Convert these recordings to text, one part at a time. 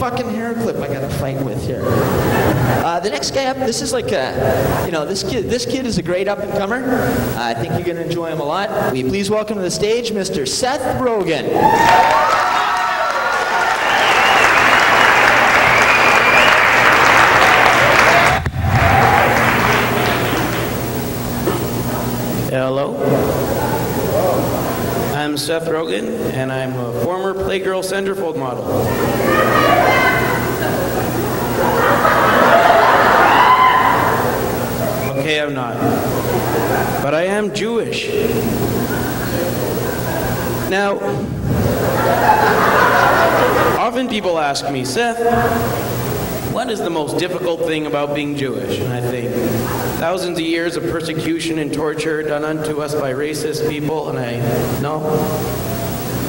fucking hair clip I gotta fight with here. The next guy up, this is like this kid is a great up-and-comer. I think you're gonna enjoy him a lot. Will you please welcome to the stage Mr. Seth Rogen. Hello. I'm Seth Rogen, and I'm a former Playgirl centerfold model. Okay, I'm not. But I am Jewish. Now, often people ask me, Seth, what is the most difficult thing about being Jewish? And I think, thousands of years of persecution and torture done unto us by racist people, and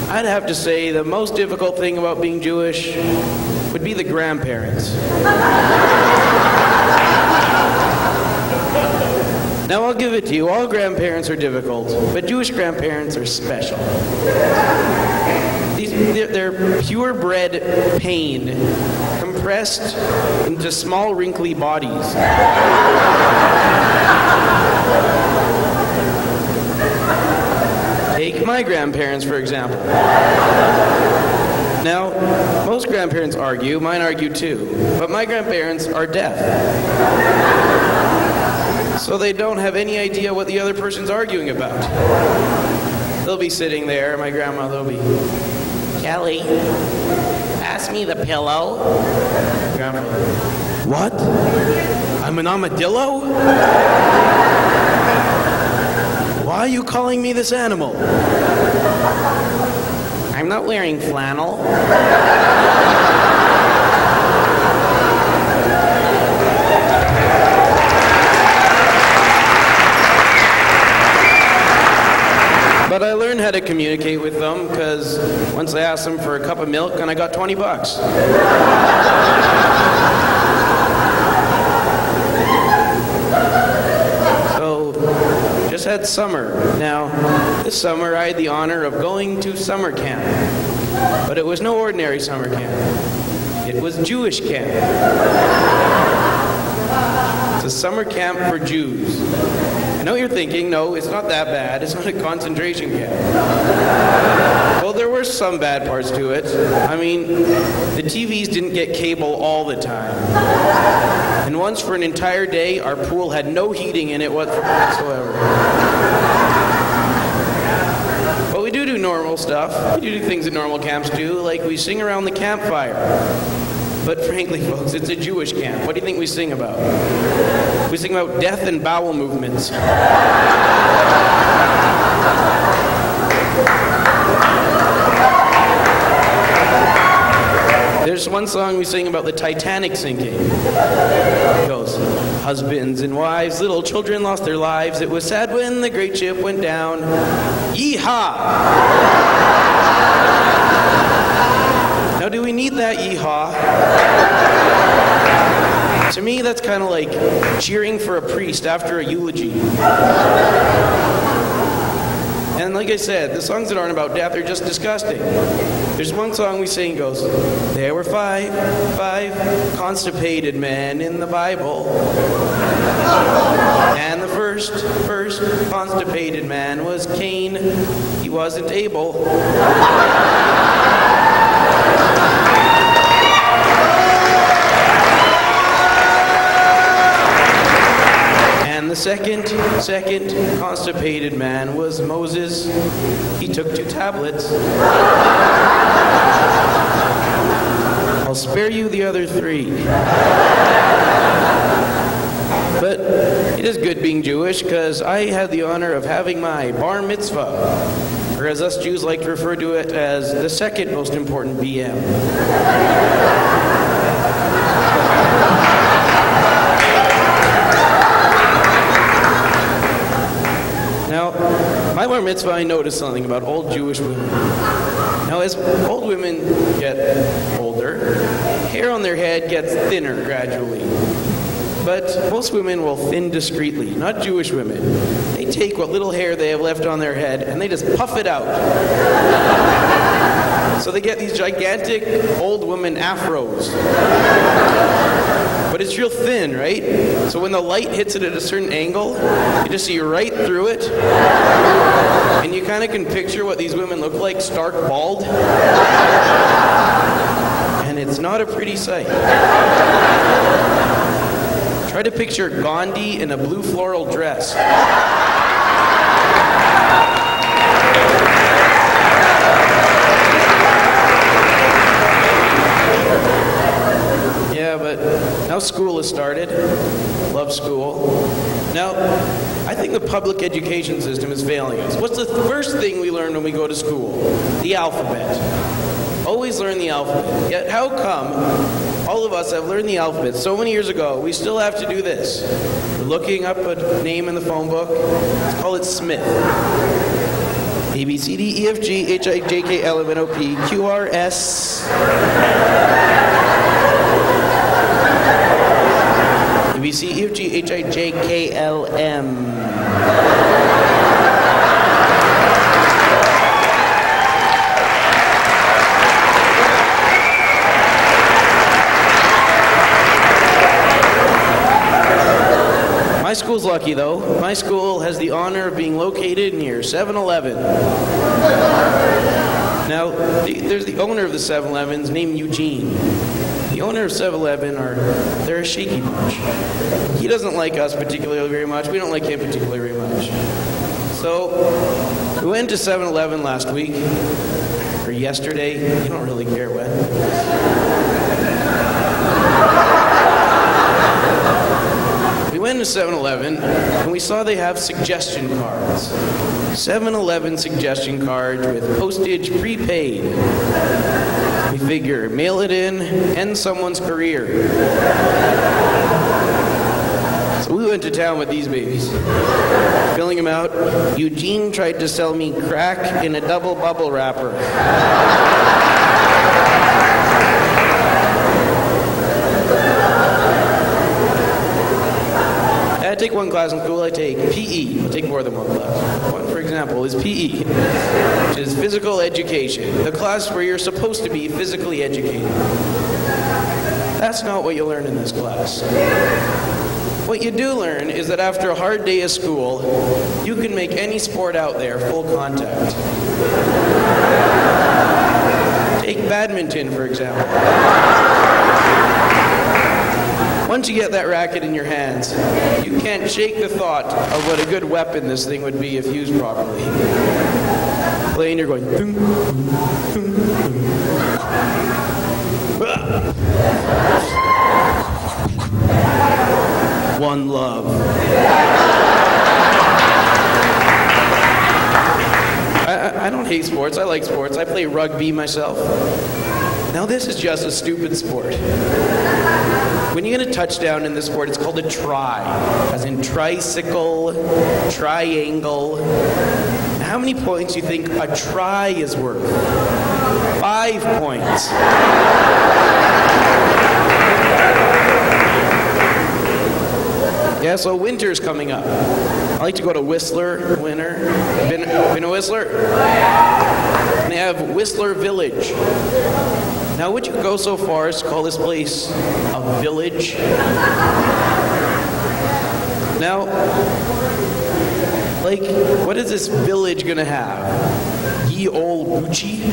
I'd have to say the most difficult thing about being Jewish would be the grandparents. Now I'll give it to you, all grandparents are difficult, but Jewish grandparents are special. They're purebred pain, compressed into small wrinkly bodies. Take my grandparents, for example. Now, most grandparents argue, mine argue too, but my grandparents are deaf. So they don't have any idea what the other person's arguing about. They'll be sitting there, my grandmother will be, Kelly, pass me the pillow. Grandmother, what? I'm an armadillo? Why are you calling me this animal? I'm not wearing flannel. But I learned how to communicate with them because once I asked them for a cup of milk and I got 20 bucks. So, just had summer. Now, this summer I had the honor of going to summer camp. But it was no ordinary summer camp. It was Jewish camp. It's a summer camp for Jews. I know you're thinking, no, it's not that bad. It's not a concentration camp. Well, there were some bad parts to it. I mean, the TVs didn't get cable all the time. And once for an entire day, our pool had no heating in it whatsoever. But we do normal stuff. We do things that normal camps do, like we sing around the campfire. But frankly, folks, it's a Jewish camp. What do you think we sing about? We sing about death and bowel movements. There's one song we sing about the Titanic sinking. It goes, husbands and wives, little children lost their lives. It was sad when the great ship went down. Yeehaw! Now, do we need that yeehaw? To me, that's kind of like cheering for a priest after a eulogy. And like I said, the songs that aren't about death are just disgusting. There's one song we sing goes, there were five constipated men in the Bible. And the first constipated man was Cain. He wasn't Abel. The second constipated man was Moses. He took 2 tablets. I'll spare you the other 3. But it is good being Jewish because I had the honor of having my bar mitzvah, or as us Jews like to refer to it as the second most important BM. Now, my bar mitzvah, I noticed something about old Jewish women. Now, as old women get older, hair on their head gets thinner gradually. But most women will thin discreetly, not Jewish women. They take what little hair they have left on their head and they just puff it out. So they get these gigantic old woman afros. But it's real thin, right? So when the light hits it at a certain angle, you just see right through it. And you kind of can picture what these women look like, stark bald. And it's not a pretty sight. Try to picture Gandhi in a blue floral dress. Yeah, but now school has started. Love school. Now, I think the public education system is failing us. What's the first thing we learn when we go to school? The alphabet. Always learn the alphabet. Yet how come all of us have learned the alphabet so many years ago, we still have to do this? We're looking up a name in the phone book. Let's call it Smith. A, B, C, D, E, F, G, H, I, J, K, L, M, N, O, P, Q, R, S. A, B, C, E, F, G, H, I, J, K, L, M. My school's lucky, though. My school has the honor of being located near 7-Eleven. Now, there's the owner of the 7-Elevens named Eugene. The owner of 7-Eleven, they're a shaky bunch. He doesn't like us particularly very much. We don't like him particularly very much. So, we went to 7-Eleven last week, or yesterday. You don't really care when. We went to 7-Eleven, and we saw they have suggestion cards. 7-Eleven suggestion cards with postage prepaid. We figure, mail it in, end someone's career. So we went to town with these babies. Filling them out, Eugene tried to sell me crack in a double bubble wrapper. I take one class in school, I take PE. I take more than one class. One, for example, is PE, which is physical education, the class where you're supposed to be physically educated. That's not what you learn in this class. What you do learn is that after a hard day of school, you can make any sport out there full contact. Take badminton, for example. Once you get that racket in your hands, you can't shake the thought of what a good weapon this thing would be if used properly. Playing, you're going, boom, boom, boom, boom. One love. I don't hate sports. I like sports. I play rugby myself. Now this is just a stupid sport. When you get a touchdown in this sport, it's called a try, as in tricycle, triangle. How many points do you think a try is worth? 5 points. Yeah, so winter's coming up. I like to go to Whistler, winter. Been to Whistler? And they have Whistler Village. Now, would you go so far as to call this place a village? Now, like, what is this village gonna have? Ye old Gucci?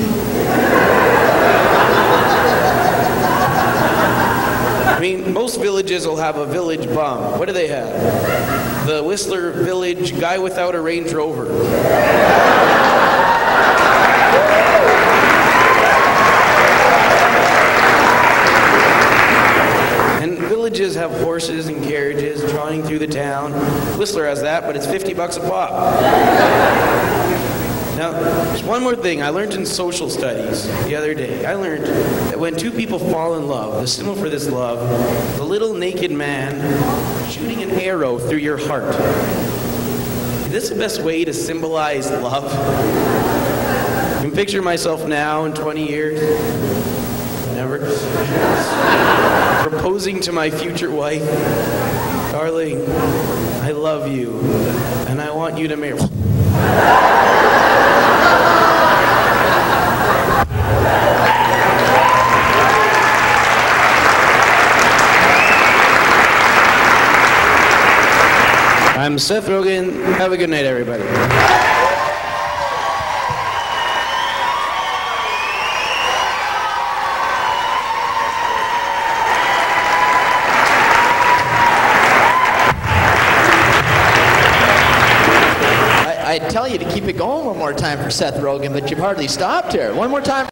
I mean, most villages will have a village bum. What do they have? The Whistler Village guy without a Range Rover. Villages have horses and carriages trotting through the town. Whistler has that, but it's $50 a pop. Now, there's one more thing I learned in social studies the other day. I learned that when two people fall in love, the symbol for this love, the little naked man shooting an arrow through your heart. Is this the best way to symbolize love? I can picture myself now in 20 years. Never. Proposing to my future wife, darling, I love you, and I want you to marry. I'm Seth Rogen. Have a good night, everybody. I tell you to keep it going one more time for Seth Rogen, but you've hardly stopped here. One more time.